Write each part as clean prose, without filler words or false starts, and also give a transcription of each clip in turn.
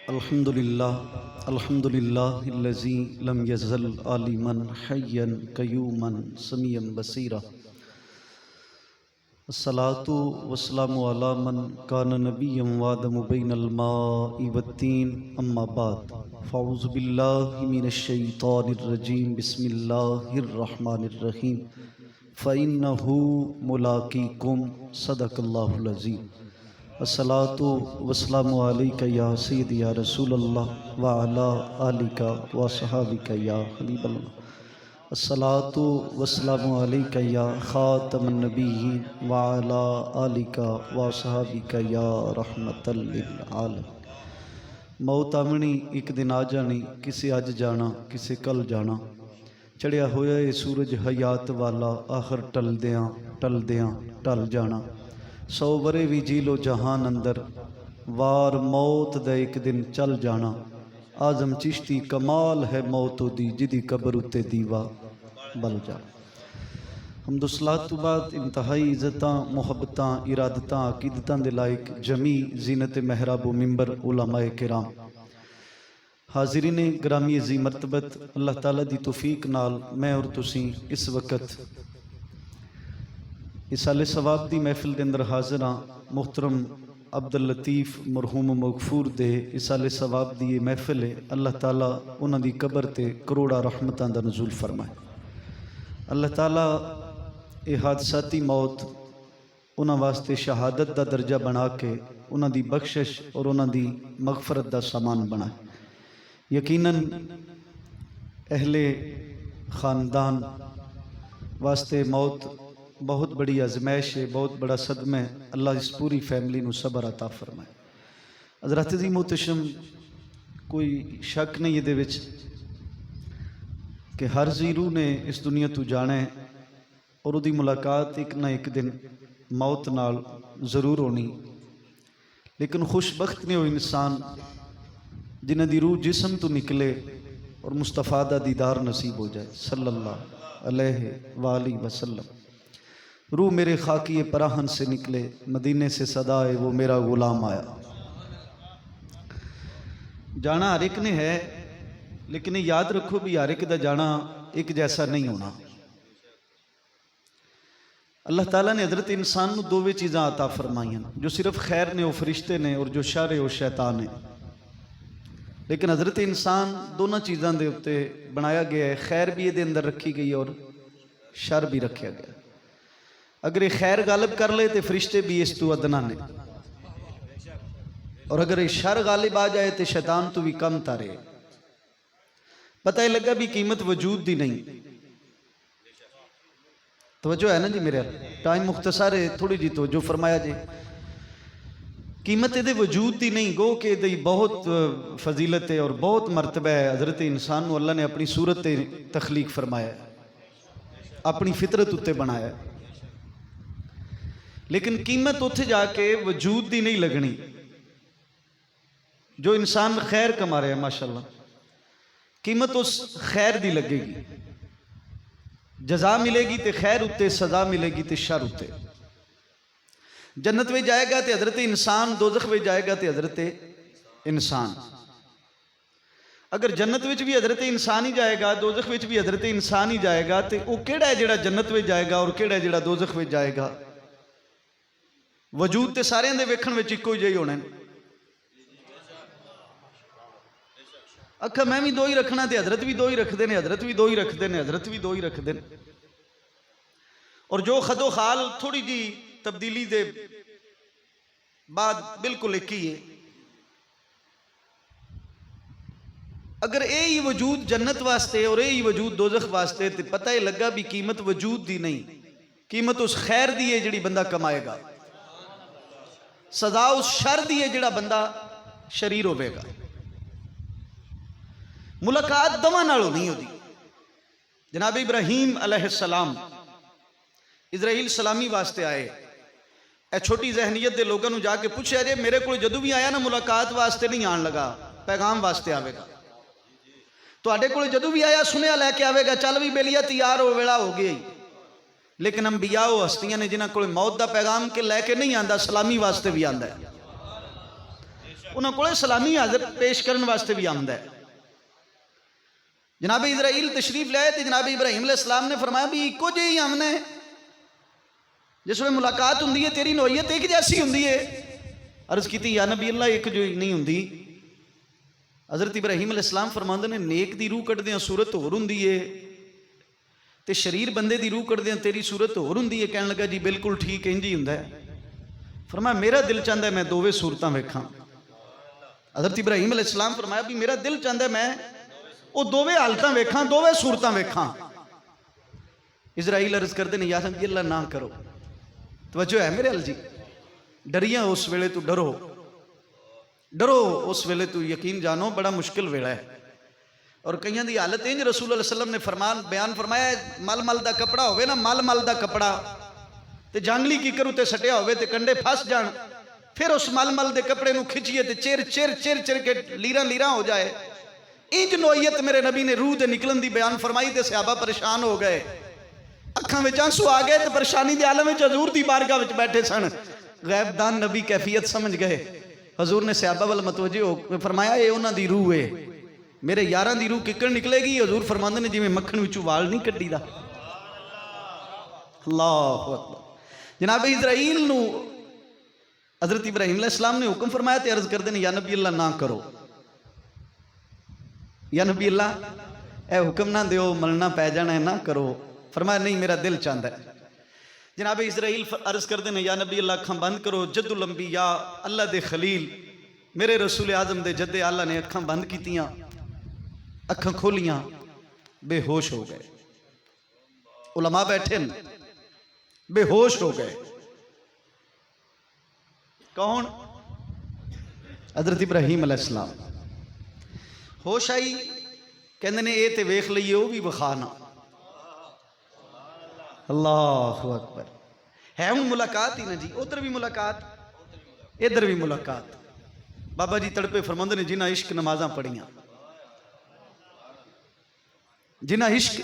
الحمدللہ الذی لم یزل عالما حیا قیوما سمیعا بصیرا الصلاۃ والسلام علی من کان نبیا وآدم بین الماء والطین اما بعد فاعوذ باللہ من الشیطان الرجیم بسم اللہ الرحمن الرحیم فإنہ ملاقیکم صدق اللہ العظیم الصلاۃ والسلام علیک یا سیدی یا رسول اللہ وعلی آلک وصحابک یا حبیب اللہ الصلاۃ والسلام علیک یا خاتم النبیین وعلی آلک وصحابک یا رحمت للعالمین۔ موت آمنی ایک دن آ جانی، کسے اج جانا کسے کل جانا، چڑھیا ہویا اے سورج حیات والا آخر ٹلدیاں ٹل جانا۔ 100 ورے بھی جی لو جہان اندر، وار موت دا ایک دن چل جانا۔ آزم چشتی کمال ہے موت دی، جدی قبر اتے دیوا بل جانا۔ حمد و صلاۃ تو بعد انتہائی عزتاں محبتاں ارادتاں عقیدتاں دے لائق جمی زینت محراب و ممبر علماء کرام، حاضرین گرامی عظیم مرتبت، اللہ تعالیٰ دی توفیق نال میں اور تسی اس وقت اسال ثواب دی محفل دے اندر حاضر ہاں۔ محترم عبداللطیف مرحوم مغفور دے اسال ثواب دی یہ محفل ہے، اللہ تعالیٰ انہاں دی قبر تے کروڑا رحمتاں دا نزول فرمائے۔ اللہ تعالیٰ یہ حادثاتی موت انہاں واسطے شہادت دا درجہ بنا کے انہاں دی بخشش اور انہاں دی مغفرت دا سامان بنائے۔ یقیناً اہل خاندان واسطے موت بہت بڑی آزمائش ہے، بہت بڑا صدمہ ہے۔ اللہ اس پوری فیملی نو صبر عطا فرمائے۔ حضرات عظیم محتشم، کوئی شک نہیں یہ دے وچ کہ ہر زیرو نے اس دنیا تو جانا ہے اور وہ دی ملاقات ایک نہ ایک دن موت نال ضرور ہونی، لیکن خوش بخت نے وہ انسان جنہ دی روح جسم تو نکلے اور مصطفیٰ دا دیدار نصیب ہو جائے صلی اللہ علیہ وآلہ وسلم۔ روح میرے خاکی پراہن سے نکلے، مدینے سے صدا ہے وہ میرا غلام آیا۔ جانا ہر ایک نے ہے، لیکن یاد رکھو بھی ہر ایک دا جانا ایک جیسا نہیں ہونا۔ اللہ تعالیٰ نے حضرت انسان نو دووے چیزاں عطا فرمائیں، جو صرف خیر نے وہ فرشتے نے، اور جو شر ہے وہ شیطان ہے۔ لیکن حضرت انسان دونوں چیزاں دے اتے بنایا گیا ہے، خیر بھی یہ دے اندر رکھی گئی اور شر بھی رکھیا گیا۔ اگر یہ خیر غالب کر لے تو فرشتے بھی اس تو ادنا نے، اور اگر یہ شر غالب آ جائے تو شیطان تو بھی کم تارے۔ پتہ ہی لگا بھی قیمت وجود دی نہیں۔ توجہ ہے نا جی، میرے ٹائم مختصر ہے، تھوڑی جی توجہ فرمایا جی۔ قیمت دے وجود دی نہیں، گو کہ دی بہت فضیلت ہے اور بہت مرتبہ ہے۔ حضرت انسان نو اللہ نے اپنی صورت تخلیق فرمایا ہے، اپنی فطرت اتے بنایا ہے، لیکن قیمت اتھے جا کے وجود دی نہیں لگنی۔ جو انسان خیر کما رہے ہیں ماشاءاللہ، قیمت اس خیر دی لگے گی، جزا ملے گی تے خیر اتے، سزا ملے گی تے شر اتے۔ جنت میں جائے گا تے حضرت انسان، دوزخ میں جائے گا تے حضرت انسان۔ اگر جنت وچ بھی حضرت انسان ہی جائے گا، دوزخ وچ بھی حضرت انسان ہی جائے گا، تے وہ کیڑا ہے جڑا جنت میں جائے گا اور کیڑا ہے جڑا دوزخ میں جائے گا؟ وجود تے سارے دے ویکھن وچ اکو جہی ہونے۔ اکھا میں بھی دو ہی رکھنا تے حضرت بھی دو ہی رکھ دینے، حضرت بھی دو ہی رکھ دینے، حضرت بھی دو ہی رکھ دینے، اور جو خد و خال تھوڑی جی تبدیلی دے بعد بالکل ایک ہی ہے۔ اگر اے ہی وجود جنت واسطے اور اے ہی وجود دوزخ واسطے، تے پتہ ہی لگا بھی قیمت وجود دی نہیں، قیمت اس خیر دی ہے جڑی بندہ کمائے گا، سزا اس شر دی ہے جڑا بندہ شریر ہوئے گا۔ ملاقات دواں نال ہونی ہوتی۔ جناب ابراہیم علیہ السلام اسرائیل سلامی واسطے آئے، اے چھوٹی ذہنیت دے لوگوں نو جا کے پوچھے جے میرے کو جدو بھی آیا نا ملاقات واسطے نہیں آن لگا، پیغام واسطے آوے گا۔ تو آڈے کو جدو بھی آیا سنیا لے کے آوے گا، چل بھی بیلیا تیار ہو ویڑا ہو گئی۔ لیکن انبیاء و ہستیاں نے جنہاں کو موت دا پیغام کے لے کے نہیں آندا، سلامی واسطے بھی آندا ہے۔ انہوں کو سلامی حاضر پیش کرنے واسطے بھی آمد ہے. جناب اسرائیل تشریف لے آئے تو جناب ابراہیم علیہ السلام نے فرمایا بھی ایکو جی ہی ہم نے جس میں ملاقات ہوں ہے تیری نوعیت ایک جیسی ہوں ہے. عرض کی تھی یا نبی اللہ ایک جو نہیں ہوں. حضرت ابراہیم علیہ السلام فرماندے نے نیک دی روح کٹ دیاں صورت ہور ہوندی ہے تے شریر بندے دی روح کٹ دیاں تیری صورت ہور ہوندی ہے. کہنے لگا جی بالکل ٹھیک انج ہی ہوندا ہے. فرمایا میرا دل چاہتا ہے میں دوویں صورتاں ویکھاں. حضرت ابراہیم علیہ السلام فرمایا بھی میرا دل چاہتا ہے میں وہ دوویں حالتاں ویکھاں دوویں صورتاں ویکھاں. اسرائیل عرض کردے نے یا نبی اللہ نہ کرو. توجہ ہے میرے ال جی. ڈریاں اس ویلے تو ڈرو اس ویلے تو یقین جانو بڑا مشکل ویلا ہے. اور کئیاں دی حالت انج رسول اللہ صلی اللہ علیہ وسلم نے بیان فرمایا مل مل دا کپڑا ہوئے نا مل دا کپڑا تے جانگلی کی کرو تے سٹیا ہوئے تے کنڈے پھس جان پھر اس مل دے کپڑے نو کھچیے تے چیر کے لیراں ہو جائے. انج نوعیت میرے نبی نے روح دے نکلن دی بیان فرمائی تے صحابہ پریشان ہو گئے. اکھاں وچ آنسو آ گئے تے پریشانی دے عالم وچ حضور دی بارگاہ وچ بیٹھے سن. غیب دان نبی کیفیت سمجھ گئے. حضور نے صحابہ وال متوجہ ہو فرمایا اے انہاں دی روح ہے میرے یاراں دی روح ککڑ نکلے گی. حضور فرماندے نے جویں مکھن وچوں وال نہیں کڈی دا. اللہ اکبر. جناب اسرائیل نو حضرت ابراہیم علیہ السلام نے حکم فرمایا تے عرض کردے نے یا نبی اللہ نہ کرو یا نبی اللہ اے حکم نہ دیو ملنا پہ جانا ہے نہ کرو. فرمایا نہیں میرا دل چاہتا ہے. جناب اسرائیل عرض کردے نے یا نبی اللہ اکھاں بند کرو. جد الانبیاء اللہ دے خلیل میرے رسول اعظم دے جد اللہ نے اکھاں بند کیتیاں اکھاں کھولیاں بے ہوش ہو گئے. علماء بیٹھے بے ہوش ہو گئے. کون؟ حضرت ابراہیم علیہ السلام. ہوش آئی کہندے نے اے تے ویکھ لئیے وہ بھی وکھانا. اللہ اکبر. ہے ہوں ملاقات ہی نا جی. ادھر بھی ملاقات ادھر بھی ملاقات. بابا جی تڑپے فرماندے نے جنہ عشق نمازاں پڑھیاں جنہ عشق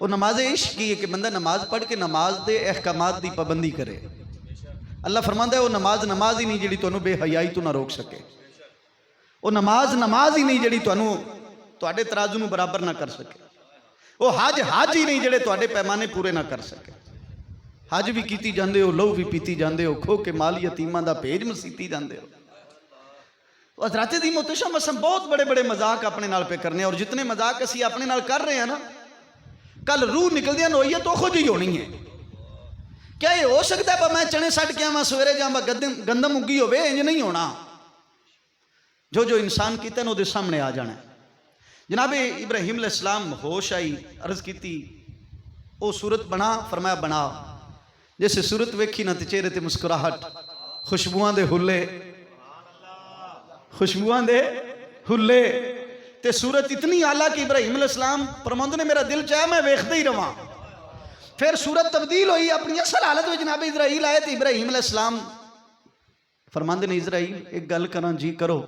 وہ نماز عشق کی ہے کہ بندہ نماز پڑھ کے نماز دے احکامات دی پابندی کرے. اللہ فرماندا ہے وہ نماز ہی نہیں جڑی تانوں بے حیائی تو نہ روک سکے. وہ نماز ہی نہیں جڑی تانوں تواڈے ترازو نوں برابر نہ کر سکے. وہ حج ہی نہیں جڑے تواڈے پیمانے پورے نہ کر سکے. حج بھی کیتی جاندے ہو لہو بھی پیتی جاندے ہو کھو کے مال یتیماں دا بھیج مسیتی جاندے ہو. حضرات دی محتشم اساں بہت بڑے مذاق اپنے نال پہ کرنے اور جتنے مذاق اسی اپنے نال کر رہے ہیں نا کل روح نکل دیا نوعیت تو خود ہی ہونی ہے. کیا یہ ہو سکتا ہے میں چنے سٹ کے آواں سویرے جاواں گندم اگی ہوے انج نہیں ہونا. جو انسان کیتا ہے وہ سامنے آ جانا ہے. جناب ابراہیم علیہ السلام ہوش آئی عرض کیتی او صورت بنا. فرمایا بنا. جیسے صورت ویکھی نہ تے چہرے تے مسکراہٹ خوشبوئاں دے ہلے تے صورت اتنی اعلیٰ کہ ابراہیم علیہ السلام فرماندے نے میرا دل چاہے میں ویکھدا ہی رواں. پھر صورت تبدیل ہوئی اپنی اصل حالت میں. جناب اسرائیل آئے تے ابراہیم علیہ السلام فرماندے نے اسرائیل ایک گل کراں جی کرو.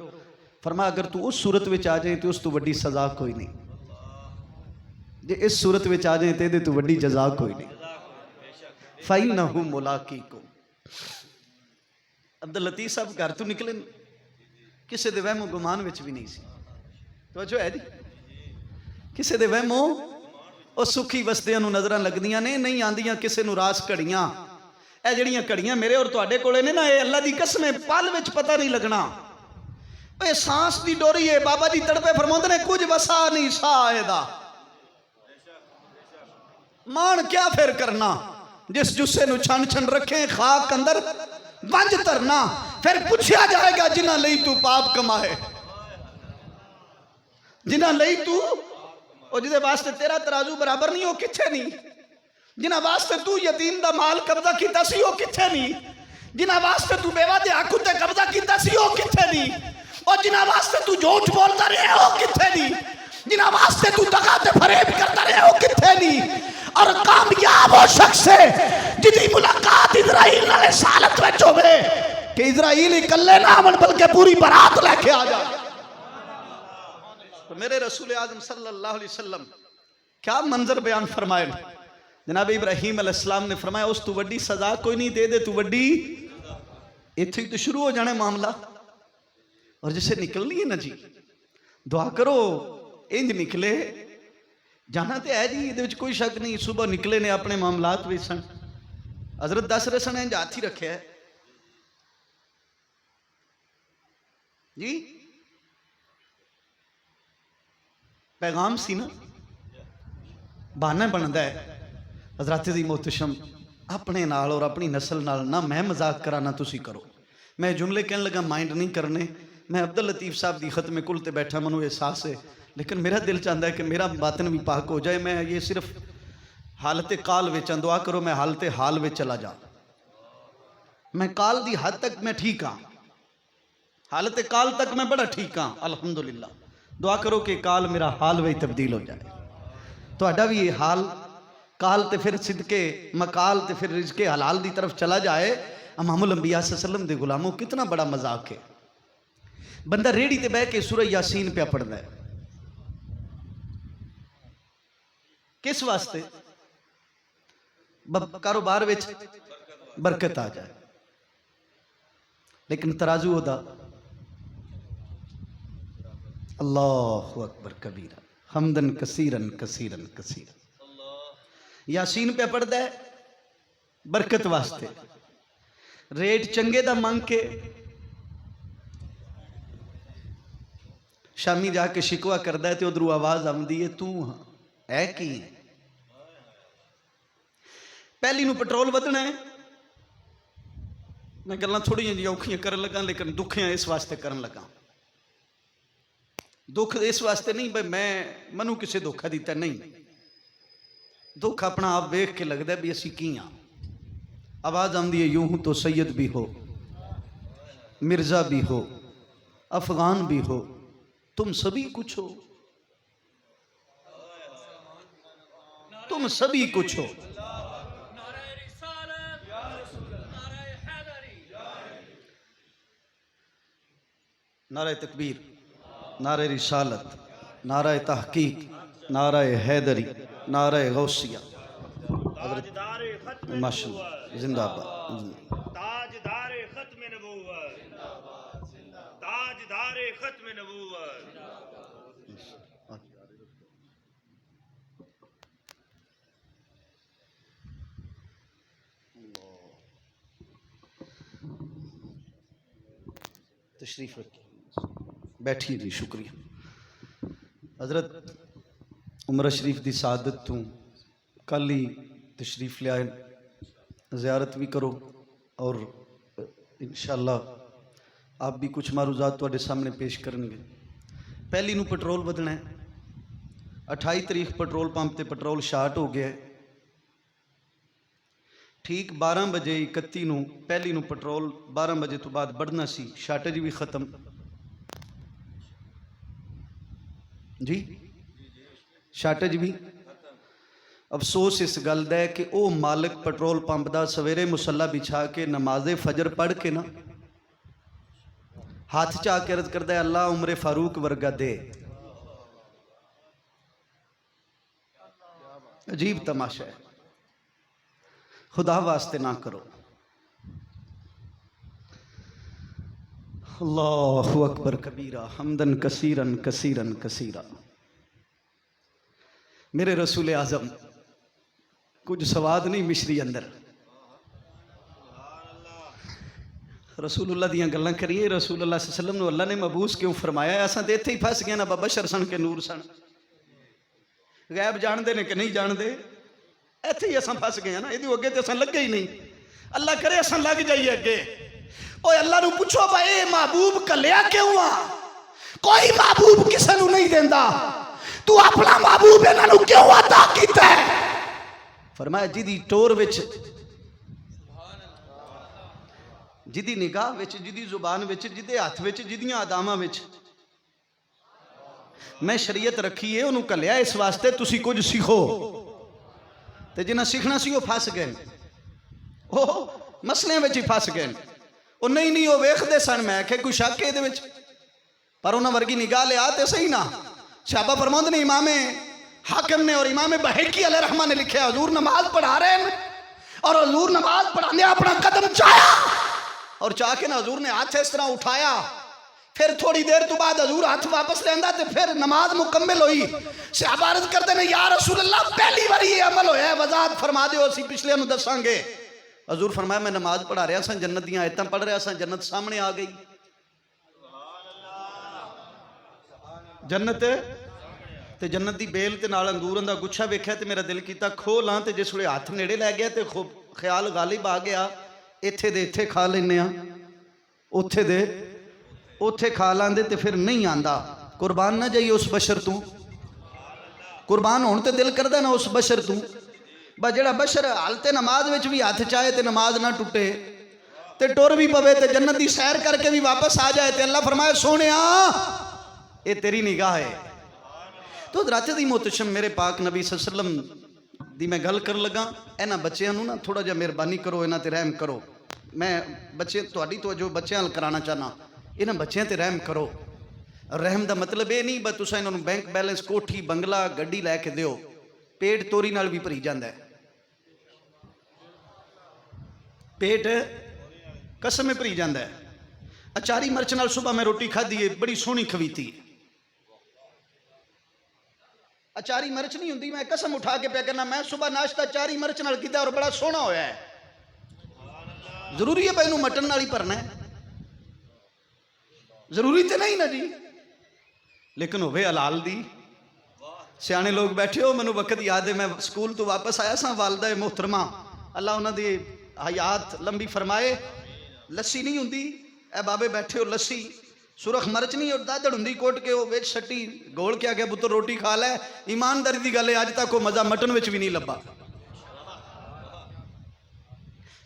فرمایا اگر تو اس صورت وچ آ جائے تو اس تو بڑی سزا کوئی نہیں. جے اس صورت وچ آ جائے تے دے تو بڑی جزا کوئی نہیں. فَإِنَّهُ مُلَاقِيكُمْ. عبداللطیف صاحب گھر تو نکلے کسے دے وہم و گمان وچ بھی نہیں سی. توجہ ہے جی. کسے دے وہم او سکھی وسدیاں نو نظراں لگدیاں نے نہیں آندیاں کسے نو راس گھڑیاں. اے جڑیاں گھڑیاں میرے اور تواڈے کولے نے نا اے اللہ دی قسم پل وچ پتہ نہیں لگنا. اے سانس دی ڈوری ہے. بابا جی تڑپے فرماندے نے کچھ وسا نہیں سا اے دا مان کیا پھر کرنا. جس جسے نو چھن رکھیں خاک اندر ونج ترنا. پھر پوچھا جائے گا جنہ لئی تو پاپ کمائے جنہ لئی تو اور جدے واسطے تیرا ترازو برابر نہیں ہو کتھے نہیں. جنہ واسطے تو یتیم دا مال قبضہ کیتا سی ہو کتھے نہیں. جنہ واسطے تو بیوہ دے حق تے قبضہ کیتا سی ہو کتھے نہیں. اور جنہ واسطے تو جھوٹ بولتا رہے ہو کتھے نہیں. جنہ واسطے تو دغا تے فریب کرتا رہے ہو کتھے نہیں. اور کامیاب وہ شخص ہے جدی ملاقات اسرائیل نال رسالت وچ ہوے کہ اسرائیل اکلے نہ آون بلکہ پوری برات لے کے آ جائے. تو میرے رسول اعظم صلی اللہ علیہ وسلم کیا منظر بیان فرمائے. جناب ابراہیم علیہ السلام نے فرمایا اس تو وڈی سزا کوئی نہیں. دے تو وڈی ایتھے ہی تو شروع ہو جانے معاملہ. اور جسے نکلنی ہے نا جی دعا کرو انج نکلے جانا تے ہے جی یہ کوئی شک نہیں. صبح نکلے نے اپنے معاملات بھی سن حضرت دس رہے سن انج ہاتھ ہی رکھے ہے جی پیغام سی نا بہانہ بنتا ہے. حضرات دی محتشم اپنے نال اور اپنی نسل نال نہ میں مذاق کرا نہ تسی کرو. میں جملے کہنے لگا مائنڈ نہیں کرنے. میں عبداللطیف صاحب دی ختم کل تے بیٹھا منو احساس ہے لیکن میرا دل چاہتا ہے کہ میرا باطن بھی پاک ہو جائے. میں یہ صرف حالت قال وچ دعا کرو میں حالت حال وچ چلا جا. میں قال دی حد تک میں ٹھیک ہاں حالت قال تک میں بڑا ٹھیک ہاں الحمدللہ. دعا کرو کہ قال میرا حال وہی تبدیل ہو جائے. تہاڈا بھی یہ حال قال تے پھر صدقے مقال تے پھر رزق حلال دی طرف چلا جائے. امام الانبیاء صلی اللہ علیہ وسلم دے غلاموں کتنا بڑا مذاق ہے. بندہ ریڑھی تے بیٹھ کے سورہ یاسین پہ پڑھدا ہے کس واسطے کاروبار وچ برکت آ جائے. لیکن ترازو دا اللہ اکبر کبیرہ حمدن کثیرن کثیرن کثیرن. یاسین پہ پڑھدا ہے برکت واسطے ریٹ چنگے دا منگ کے شامی جا کے شکوا کردا ہے تے ادھروں آواز آمدی ہے تو ہاں ہے کی ہے. پہلی نو پٹرول ودنا ہے. میں گلاں تھوڑی جی اوکھیاں کرن لگا لیکن دکھیاں اس واسطے کرن لگا. دکھ اس واسطے نہیں بھائی میں منو کسے دھوکھا دیتا نہیں. دکھ اپنا آپ ویکھ کے لگتا ہے بھی اسی کی ہاں. آواز آمدی ہے یوں ہوں تو سید بھی ہو مرزا بھی ہو افغان بھی ہو تم سبھی کچھ ہو تم سبھی کچھ ہو. نعرہ تکبیر نعرہ رسالت نعرہ تحقیق نعرہ حیدری نعرہ غوثیہ. حضرت ماشاءاللہ زندہ آباد تاجدار ختم نبوت تاجدار ختم نبوت. تشریف رکھیں بیٹھیے جی شکریہ. حضرت عمرہ شریف دی سعادت تو کل ہی تشریف لے آئے زیارت بھی کرو اور انشاءاللہ آپ بھی کچھ معروضات تواڈے سامنے پیش کریں گے. پہلی نو پٹرول ودنا ہے 28 تاریخ پٹرول پمپ تے پٹرول شارٹ ہو گیا ہے. ٹھیک 12 بجے 31 نو پہلی نو پٹرول 12 بجے تو بعد بڑھنا سی شارٹیج بھی ختم جی شارٹیج بھی. افسوس اس گل دا ہے کہ او مالک پٹرول پمپ دا سویرے مصلی بچھا کے نماز فجر پڑھ کے نا ہاتھ چاہ کے عرض کردا ہے اللہ عمر فاروق ورگا دے. عجیب تماشا ہے. خدا واسطے نہ کرو. اللہ اکبر کبیرہ حمدن کثیرن کثیرن کثیرہ. میرے رسول اعظم کچھ سواد نہیں مشری اندر. رسول اللہ دیاں گلاں کریے. رسول اللہ صلی اللہ علیہ وسلم نے اللہ نے مبعوث کیوں فرمایا ہے؟ اساں تے ایتھے ہی پھس گئے نا بشر سن کے نور سن. غیب جان دے نے کہ نہیں جان دے ایتھے ہی اساں پھس گئے نا. یہ اگے تے اساں لگے ہی نہیں. اللہ کرے اساں لگ جائیے اگے. اوے اللہ نو پوچھو بھائی محبوب کلیا کیوں آ؟ کوئی محبوب کسے نو نہیں دیندا. تو اپنا محبوب انہاں نو کیوں عطا کیتا ہے؟ فرمایا جدی ٹور وچ جدی نگاہ وچ جدی زبان وچ جدے ہاتھ وچ جدیاں اداماں وچ میں شریعت رکھی ہے انہوں کلیا اس واسطے تسی کچھ سیکھو. تے جنہاں سیکھنا سی وہ پھس گئے وہ مسئلے وچ ہی پھس گئے. وہ نہیں وہ ویکھدے سن. میں کہ کوئی شک ہے دے وچ پر انہاں ورگی نگاہ لیا تے صحیح نا. صحابہ فرماندے نے امام حاکم نے اور امام بہقی علیہ رحمہ نے لکھا حضور نماز پڑھا رہے ہیں اور حضور نماز پڑھانے اپنا قدم چاہیا اور چاہ کے نا حضور نے ہاتھ اس طرح اٹھایا پھر تھوڑی دیر تو بعد حضور ہاتھ واپس لیندہ تے پھر نماز مکمل ہوئی. صحابہ عرض کرتے ہیں یا رسول اللہ پہلی بار یہ عمل ہویا ہے، وضاحت فرما دے اسی پچھلے انہوں دساں گے. حضور فرمایا میں نماز پڑھا رہا سا، جنت دیاں آیتاں پڑھ رہا سا، جنت سامنے آ گئی. جنت تے جنت دی بیل تے نال انگوراں دا گچھا ویکھیا تے میرا دل کیتا کھو لاں تے جس ویلے ہاتھ نیڑے لے گیا تے خیال غالب آ گیا ایتھے دے ایتھے کھا لینے ہاں، اوتھے دے اوتھے کھا لاندے تے پھر نہیں آندا. قربان نہ جائیے اس بشر تو، قربان ہون تے دل کردہ نہ اس بشر تو. با جڑا بشر حالت نماز وچ بھی ہاتھ چاہے تے نماز نہ ٹوٹے تے ٹور بھی پوے تے جنت دی سیر کر کے بھی واپس آ جائے تے اللہ فرمائے سونیا اے تیری نگاہ ہے. تو حضرات دی محتشم میرے پاک نبی صلی اللہ علیہ وسلم دی میں گل کر لگا. اینا بچیاں نو نا تھوڑا جا مہربانی کرو، اینا تے رحم کرو. میں بچے تہاڈی توجہ بچیاں نال کرانا چاہنا، اینا بچیاں تے رحم کرو. رحم دا مطلب یہ نہیں بس تساں انہاں نوں بینک بیلنس کوٹھی بنگلہ گڈی لے کے دیو، پیٹ توری نال بھی بھری جاندا ہے. پیٹ قسم بھری جاندا ہے. اچاری مرچ نال صبح میں روٹی کھادی ہے، بڑی سونی کھویتی ہے. اچاری مرچ نہیں ہوندی، میں قسم اٹھا کے پیا کرنا میں صبح ناشتہ چاری مرچ نال کیتا اور بڑا سونا ہویا ہے. ضروری ہے بھائی نوں مٹن نال ہی بھرنا ہے، ضروری تے نہیں نا جی، لیکن ہوئے حلال دی. سیانے لوگ بیٹھے ہو، منو وقت یاد ہے میں سکول تو واپس آیا سا، والدہ محترمہ اللہ انہاں دی حیات لمبی فرمائے، لسی نہیں ہوندی اے بابے بیٹھے ہو، لسی سرخ مرچ نہیں اور دادڑ ہوندی کوٹ کے وہ ویچ سٹی گول کے آگیا پتر روٹی کھا لے. ایمانداری دی گل ہے آج تک کو مزہ مٹن وچ بھی نہیں لبا.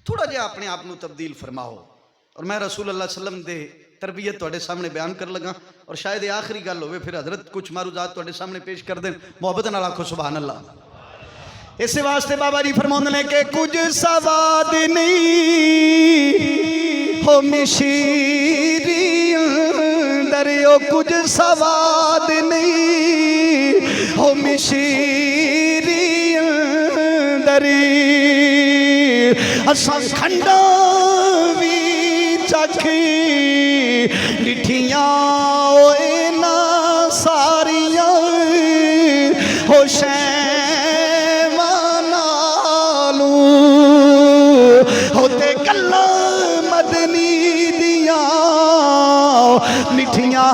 تھوڑا جہا اپنے آپ نو تبدیل فرماؤ. اور میں رسول اللہ صلی اللہ علیہ وسلم دے تربیت تواڈے سامنے بیان کر لگا اور شاید یہ آخری گل ہوئے پھر حضرت کچھ معروضات تواڈے سامنے پیش کر دیں. محبت نال آکھو سبحان اللہ. اس واسطے بابا جی فرماندے نے کہ کچھ سواد نہیں ہو مشیری دریو، کچھ سواد نہیں ہو مشیری دری، اساں کھنڈا وی چکھی مٹھیاں اوے نا ساریاں ہو شیواں نالوں ہوتے گلاں مدنی دیاں مٹھیاں.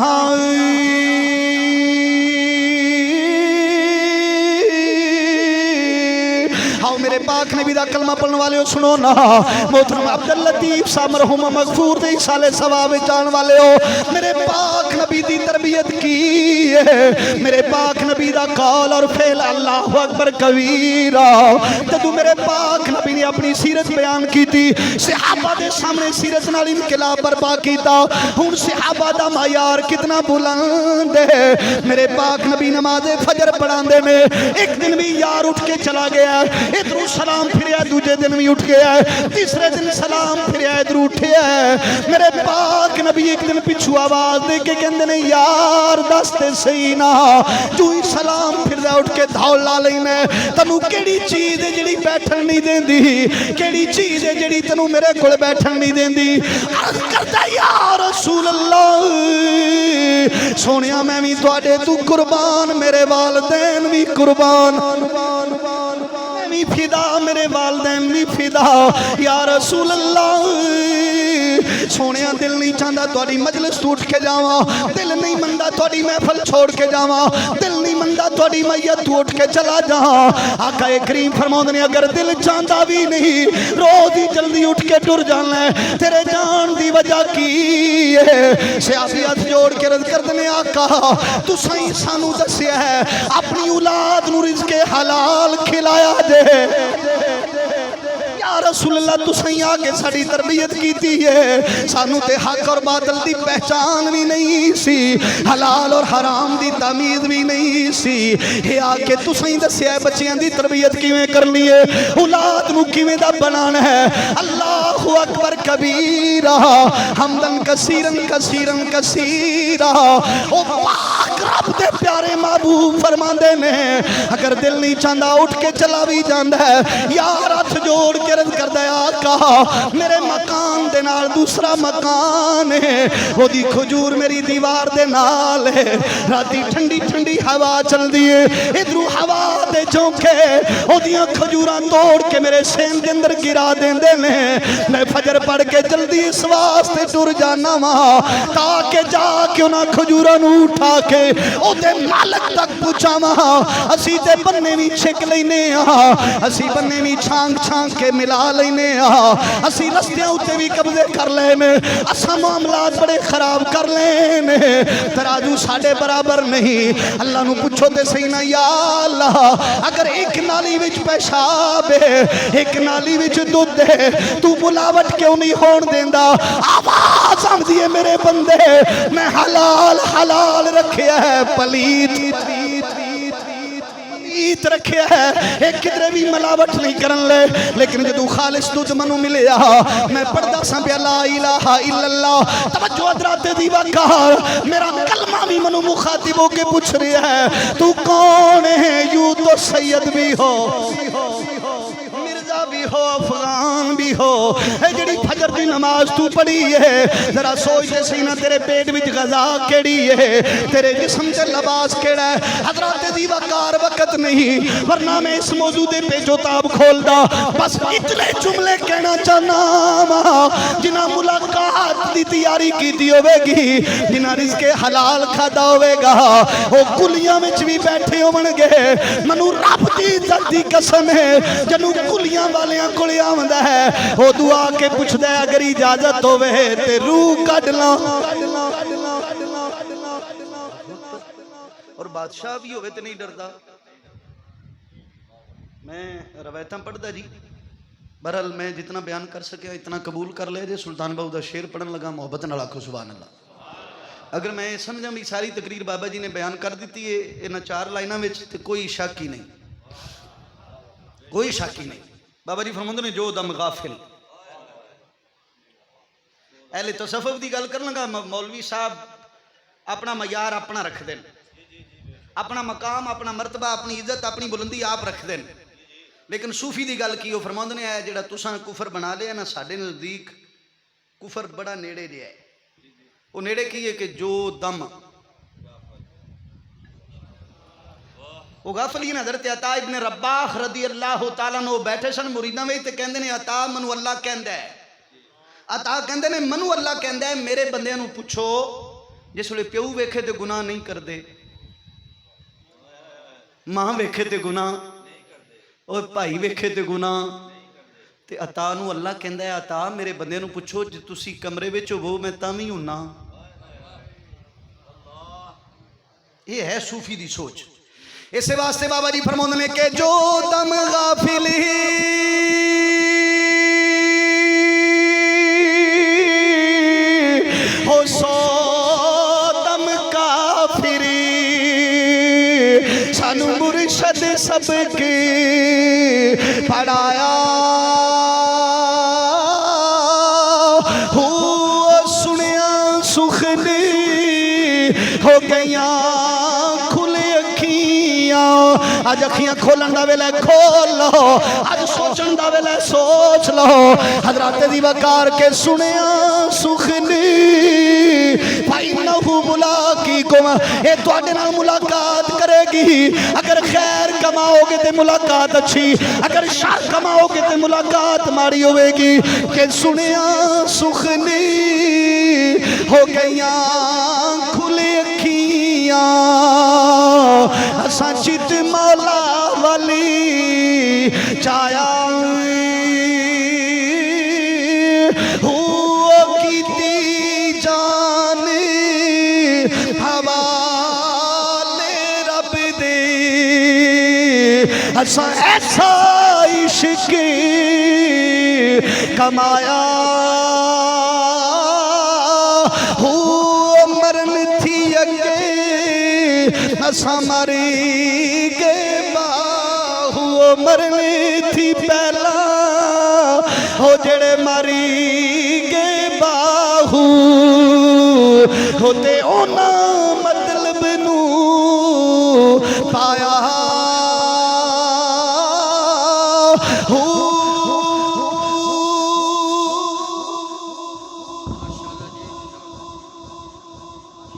آؤ میرے پاک نبی دا کلمہ پڑھنے والے ہو سنو نا. محترم عبداللطیف صاحب مرحوم مغفور دے سالے ثواب جان والے ہو. میرے پاک نبی دی تربیت کی ہے، میرے پاک نبی دا قول اور فعل اللہ اکبر کبیرہ. جدو میرے پاک نبی نے اپنی سیرت بیان کی تھی، صحابہ دے سامنے سیرت نال انقلاب برپا کیتا. ہن صحابہ دا معیار کتنا بلند ہے. میرے پاک نبی نماز فجر پڑھاندے نے، ایک دن بھی یار اٹھ کے چلا گیا ہے، ادھر سلام پھریا، دوجے دن بھی اٹھ گیا ہے، تیسرے دن سلام پھریا، ادھر اٹھیا ہے. میرے پاک نبی ایک دن پچھو آواز دے کے کہندے نے یار دستے صحیح نا تو ہی سلام پھر دے اٹھ کے دھول لا لینا. تنو کیڑی چیز ہے جڑی بیٹھن نہیں دیندی، کیڑی چیز ہے جڑی تنو میرے کول بیٹھن نہیں دیندی. عرض کرتا یا رسول اللہ سونیا میں بھی تواڈے تو قربان، میرے والدین بھی قربان، میں فدا، میرے والدین بھی فدا. یا رسول اللہ سونیا دل نہیں چاہتا تواڈی مجلس تو اٹھ کے جاواں، دل نہیں مندا تواڈی محفل چھوڑ کے جاواں، دل نہیں مندا تواڈی میت تو اٹھ کے چلا جاواں. آقا کریم فرماندے نے اگر دل چاہتا بھی نہیں روز ہی جلدی اٹھ کے ٹر جانا ہے. تیرے جان دی وجہ کی ہے؟ سیاسی ہاتھ جوڑ کے رد کر دنے آقا تساں ہی سانو دسیا ہے اپنی اولاد نو رزق حلال کھلایا جے. یا رسول اللہ تسیں آگے ساڑی تربیت کیتی ہے، سانو تے حق اور باطل دی پہچان بھی نہیں سی، حلال اور حرام دی تمیز بھی نہیں سی. یہ آگے تسیں دسیا بچیاں دی تربیت کیویں کرنی ہے، اولاد نو کیویں دا بنانا ہے. اللہ اکبر کبیرہ حمدن کثیرن کثیرن کثیرہ. او پاک رب دے پیارے محبوب فرماندے نے اگر دل نہیں چاہتا اٹھ کے چلا بھی جاندا ہے یار ہاتھ جوڑ کے عرض کردا ہے آقا میرے مکان دے نال دوسرا مکان ہے وہ دی کھجور میری دیوار دے نال ہے راتی ٹھنڈی ٹھنڈی ہوا چل دی ہے ادھروں ہوا دے جھونکے او دیاں کھجوراں توڑ کے میرے سین دے اندر گرا دیندے نے میں فجر پڑھ کے جلدی اس واسطے ٹر جانا وا تاکہ جا کے انہاں کھجوراں نوں اٹھا کے او دے مالک تک پہنچاواں اسی تے بننے وی چھک لینے اسی بننے وی چھانگ چھانگ کے ملا لینے اسی رستیاں اتے بھی قبضے کر لینے اساں معاملات بڑے خراب کر لینے تراجو ساڑے برابر نہیں اللہ نو پوچھو تے صحیح نہ یا اللہ اگر ایک نالی وچ پیشاب ہے ایک نالی وچ دودھ ہے تو ملاوٹ کیوں نہیں ہون دیندا آواز آن دیئے میرے بندے میں حلال حلال رکھیا ہے پلیت رکھیا ہے ایک کدرے بھی ملاوٹ نہیں کرن لے لیکن جدو خالص دودھ منو ملیا میں پڑھدا ساں پیا لا الہ الا اللہ توجہ حضرات دی وقار میرا کلمہ بھی منو مخاطب ہو کے پوچھ رہا ہے تو کون ہے یوں تو سید بھی ہو مرزا بھی ہو افغان بھی ہو اے جڑی فجر دی نماز تو پڑھی ہے ذرا سوچ دے سینا تیرے پیٹ وچ غذا کیڑی ہے تیرے جسم تے لباس کیڑا ہے حضرات دی وقار وقت نہیں ورنہ میں اس موضوع دے پیچو تاب کھول دا بس اتنے جملے کہنا چاہنا جنہ ملاقات دی تیاری کی دی ہوئے گی جنہ رزق حلال کھادا ہوئے گا وہ کلیاں وچ بھی بیٹھے ہومن گے منو رب دی عزت دی قسم ہے جنو کلیاں والیاں کولے آوندا ہے وہ دعا کے پوچھدا ہے اگر اجازت ہوے تے روح کڈ لاں اور بادشاہ بھی ہوئے تے نہیں ڈردا میں روایتاں پڑھدا جی بہرحال میں جتنا بیان کر سکیا اتنا قبول کر لے جے سلطان باہو دا شعر پڑھن لگا محبت نال آکھو سبحان اللہ اگر میں سمجھاں بھی ساری تقریر بابا جی نے بیان کر دیتی ہے انہاں 4 لائناں وچ تے کوئی شک ہی نہیں کوئی شک ہی نہیں بابا جی فرماندے نے جو دم غافل اہل تصوف دی گل کرن لگا مولوی صاحب اپنا معیار اپنا رکھ دین اپنا مقام اپنا مرتبہ اپنی عزت اپنی بلندی آپ رکھ دین لیکن صوفی دی گل کی وہ فرماندے نے ہے جڑا تساں کفر بنا لیا نا ساڈے نزدیک کفر بڑا نیڑے جے ہے وہ نیڑے کی ہے کہ جو دم وہ غافلی نے حضرت عطا ابن رباح رضی اللہ تعالیٰ نے بیٹھے سن مریداں وچ تے کہندے نے عطا منو اللہ کہندا ہے عطا کہندے نے منو اللہ کہندا ہے میرے بندیاں نو پوچھو جس ویلے پیو ویکھے تے گناہ نہیں کردے ماں ویکھے تے گناہ اور بھائی ویکھے تے گناہ تے عطا نو اللہ کہندا ہے عطا میرے بندیاں نو پوچھو جے تسی کمرے وچ ہوو میں تاں وی ہونا یہ ہے صوفی دی سوچ اسے واسطے بابا جی فرماندے نے کہ جو دم غافل ہو سو دم کافری سانو مرشد سب کی پڑھایا ہو سنیا سخنی ہو گیاں آج اکھیاں کھولن دا ویلے کھول لو آج سوچن دا ویلے سوچ لو حضرات دی وقار کے سنیا سخنی بھائی نہو ملاقیکم اے تواڈے نال ملاقات کرے گی اگر خیر کماؤ گے تے ملاقات اچھی اگر شر کماؤ گے تے ملاقات ماڑی ہوئے گی کہ سنیا سخنی ہو گیاں کھلی اکھیاں اساں چت مولا والی چایا ہو کیتی جان حوالے رب دے اساں ایسا عشق کمایا ہو مرن تھی اگے اساں مری گے باہو مرنی تھی پہلا ہو جڑے مری گے باہو ہوتے اونا مطلب نو